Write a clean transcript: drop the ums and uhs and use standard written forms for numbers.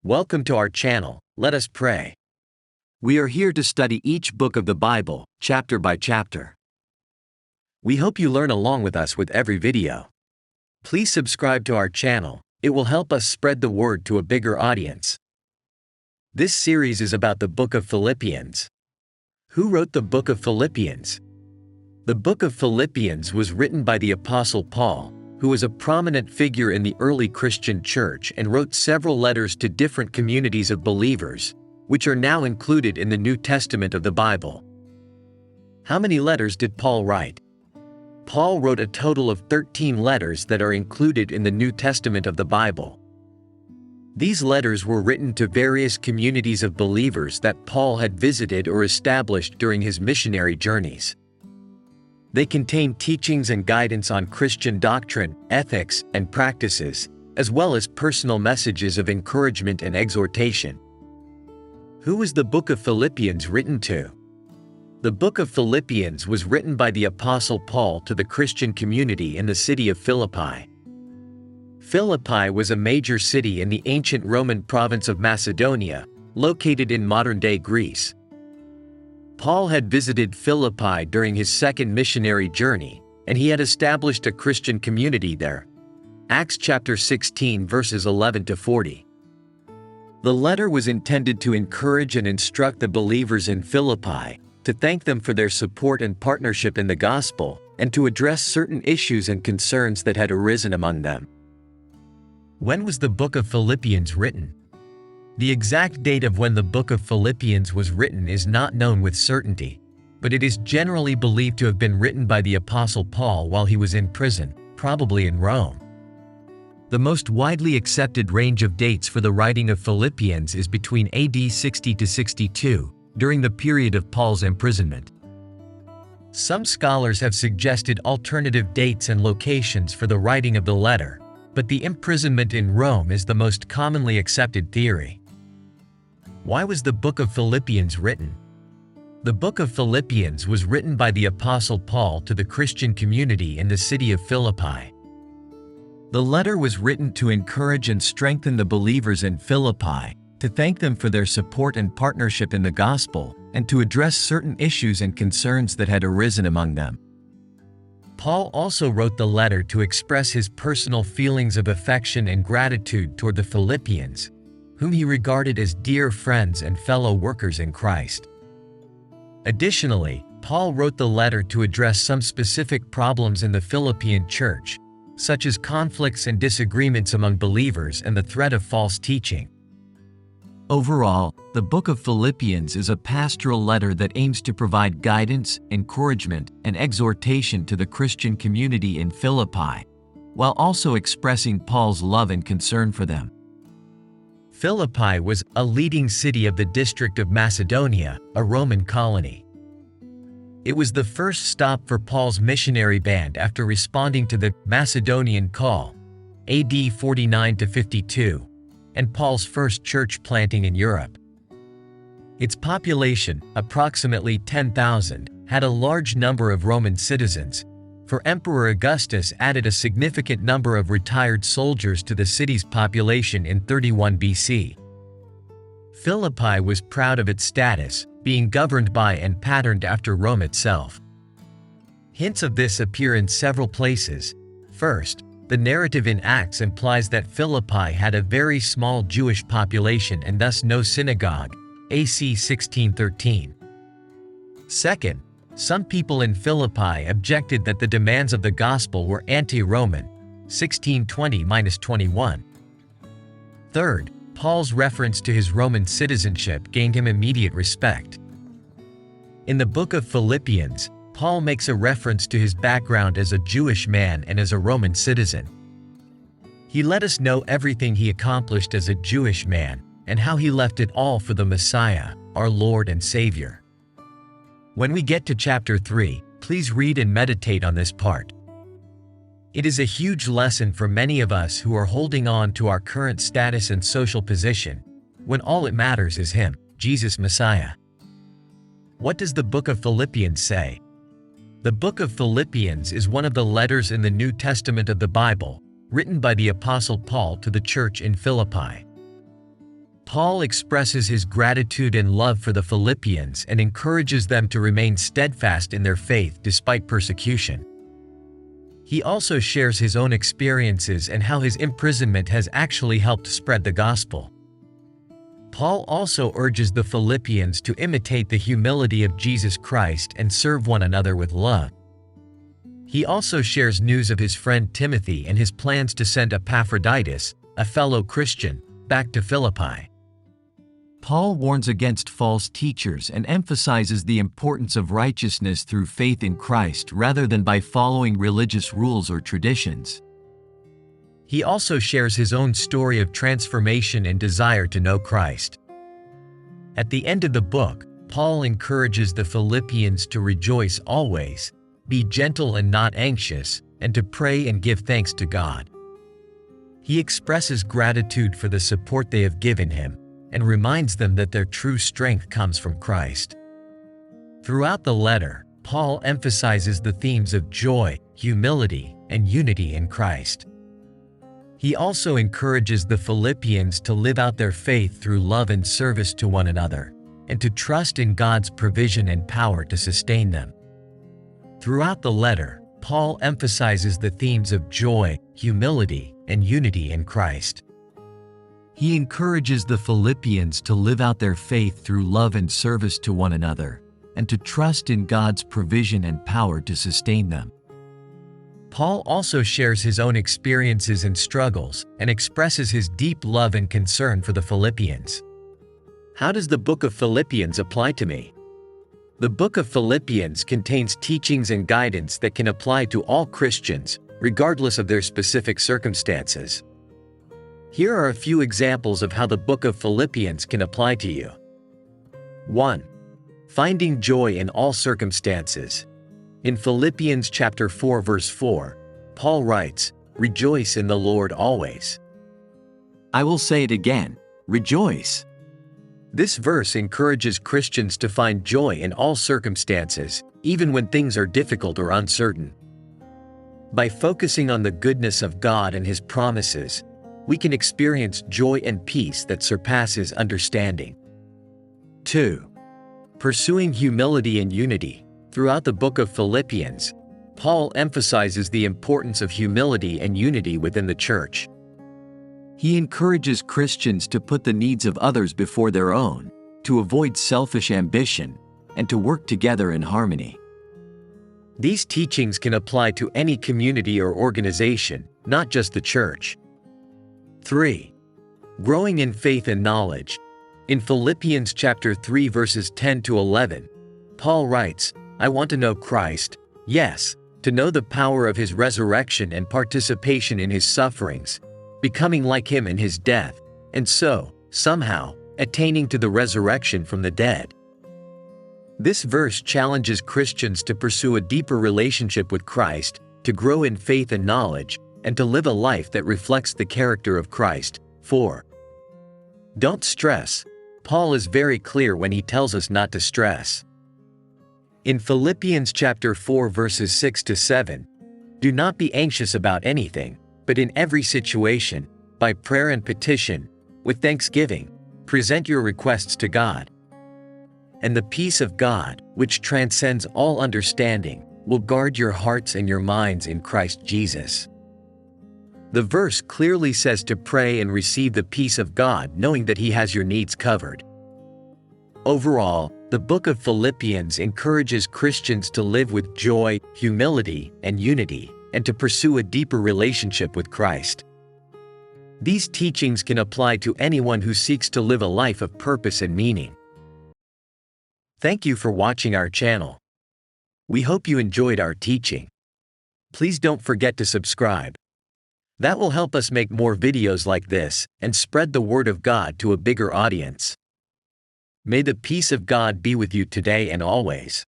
Welcome to our channel. Let us pray. We are here to study each book of the Bible, chapter by chapter. We hope you learn along with us with every video. Please subscribe to our channel. It will help us spread the word to a bigger audience. This series is about the Book of Philippians. Who wrote the Book of Philippians? The Book of Philippians was written by the Apostle Paul, who was a prominent figure in the early Christian church and wrote several letters to different communities of believers, which are now included in the New Testament of the Bible. How many letters did Paul write? Paul wrote a total of 13 letters that are included in the New Testament of the Bible. These letters were written to various communities of believers that Paul had visited or established during his missionary journeys. They contain teachings and guidance on Christian doctrine, ethics, and practices, as well as personal messages of encouragement and exhortation. Who was the Book of Philippians written to? The Book of Philippians was written by the Apostle Paul to the Christian community in the city of Philippi. Philippi was a major city in the ancient Roman province of Macedonia, located in modern-day Greece. Paul had visited Philippi during his second missionary journey, and he had established a Christian community there. Acts chapter 16 verses 11 to 40. The letter was intended to encourage and instruct the believers in Philippi, to thank them for their support and partnership in the gospel, and to address certain issues and concerns that had arisen among them. When was the Book of Philippians written? The exact date of when the Book of Philippians was written is not known with certainty, but it is generally believed to have been written by the Apostle Paul while he was in prison, probably in Rome. The most widely accepted range of dates for the writing of Philippians is between AD 60 to 62, during the period of Paul's imprisonment. Some scholars have suggested alternative dates and locations for the writing of the letter, but the imprisonment in Rome is the most commonly accepted theory. Why was the Book of Philippians written? The Book of Philippians was written by the Apostle Paul to the Christian community in the city of Philippi. The letter was written to encourage and strengthen the believers in Philippi, to thank them for their support and partnership in the gospel, and to address certain issues and concerns that had arisen among them. Paul also wrote the letter to express his personal feelings of affection and gratitude toward the Philippians, whom he regarded as dear friends and fellow workers in Christ. Additionally, Paul wrote the letter to address some specific problems in the Philippian church, such as conflicts and disagreements among believers and the threat of false teaching. Overall, the Book of Philippians is a pastoral letter that aims to provide guidance, encouragement, and exhortation to the Christian community in Philippi, while also expressing Paul's love and concern for them. Philippi was a leading city of the district of Macedonia, a Roman colony. It was the first stop for Paul's missionary band after responding to the Macedonian call, AD 49 to 52, and Paul's first church planting in Europe. Its population, approximately 10,000, had a large number of Roman citizens, for Emperor Augustus added a significant number of retired soldiers to the city's population in 31 BC. Philippi was proud of its status, being governed by and patterned after Rome itself. Hints of this appear in several places. First, the narrative in Acts implies that Philippi had a very small Jewish population and thus no synagogue, AC 1613. Second, some people in Philippi objected that the demands of the gospel were anti-Roman, 1620-21. Third, Paul's reference to his Roman citizenship gained him immediate respect. In the Book of Philippians, Paul makes a reference to his background as a Jewish man and as a Roman citizen. He let us know everything he accomplished as a Jewish man, and how he left it all for the Messiah, our Lord and Savior. When we get to chapter 3, please read and meditate on this part. It is a huge lesson for many of us who are holding on to our current status and social position, when all it matters is Him, Jesus Messiah. What does the Book of Philippians say? The Book of Philippians is one of the letters in the New Testament of the Bible, written by the Apostle Paul to the church in Philippi. Paul expresses his gratitude and love for the Philippians and encourages them to remain steadfast in their faith despite persecution. He also shares his own experiences and how his imprisonment has actually helped spread the gospel. Paul also urges the Philippians to imitate the humility of Jesus Christ and serve one another with love. He also shares news of his friend Timothy and his plans to send Epaphroditus, a fellow Christian, back to Philippi. Paul warns against false teachers and emphasizes the importance of righteousness through faith in Christ rather than by following religious rules or traditions. He also shares his own story of transformation and desire to know Christ. At the end of the book, Paul encourages the Philippians to rejoice always, be gentle and not anxious, and to pray and give thanks to God. He expresses gratitude for the support they have given him, and reminds them that their true strength comes from Christ. Throughout the letter, Paul emphasizes the themes of joy, humility, and unity in Christ. He also encourages the Philippians to live out their faith through love and service to one another, and to trust in God's provision and power to sustain them. Throughout the letter, Paul emphasizes the themes of joy, humility, and unity in Christ. He encourages the Philippians to live out their faith through love and service to one another, and to trust in God's provision and power to sustain them. Paul also shares his own experiences and struggles, and expresses his deep love and concern for the Philippians. How does the Book of Philippians apply to me? The Book of Philippians contains teachings and guidance that can apply to all Christians, regardless of their specific circumstances. Here are a few examples of how the Book of Philippians can apply to you. 1. Finding joy in all circumstances. In Philippians chapter 4 verse 4, Paul writes, "Rejoice in the Lord always." I will say it again, rejoice. This verse encourages Christians to find joy in all circumstances, even when things are difficult or uncertain. By focusing on the goodness of God and His promises, we can experience joy and peace that surpasses understanding. 2. Pursuing humility and unity. Throughout the book of Philippians, Paul emphasizes the importance of humility and unity within the church. He encourages Christians to put the needs of others before their own, to avoid selfish ambition, and to work together in harmony. These teachings can apply to any community or organization, not just the church. 3. Growing in faith and knowledge. In Philippians chapter 3 verses 10 to 11, Paul writes, "I want to know Christ, yes, to know the power of His resurrection and participation in His sufferings, becoming like Him in His death, and so, somehow, attaining to the resurrection from the dead." This verse challenges Christians to pursue a deeper relationship with Christ, to grow in faith and knowledge, and to live a life that reflects the character of Christ. 4. Don't stress. Paul is very clear when he tells us not to stress. In Philippians chapter 4 verses 6 to 7, "Do not be anxious about anything, but in every situation, by prayer and petition, with thanksgiving, present your requests to God. And the peace of God, which transcends all understanding, will guard your hearts and your minds in Christ Jesus." The verse clearly says to pray and receive the peace of God, knowing that He has your needs covered. Overall, the book of Philippians encourages Christians to live with joy, humility, and unity, and to pursue a deeper relationship with Christ. These teachings can apply to anyone who seeks to live a life of purpose and meaning. Thank you for watching our channel. We hope you enjoyed our teaching. Please don't forget to subscribe. That will help us make more videos like this and spread the Word of God to a bigger audience. May the peace of God be with you today and always.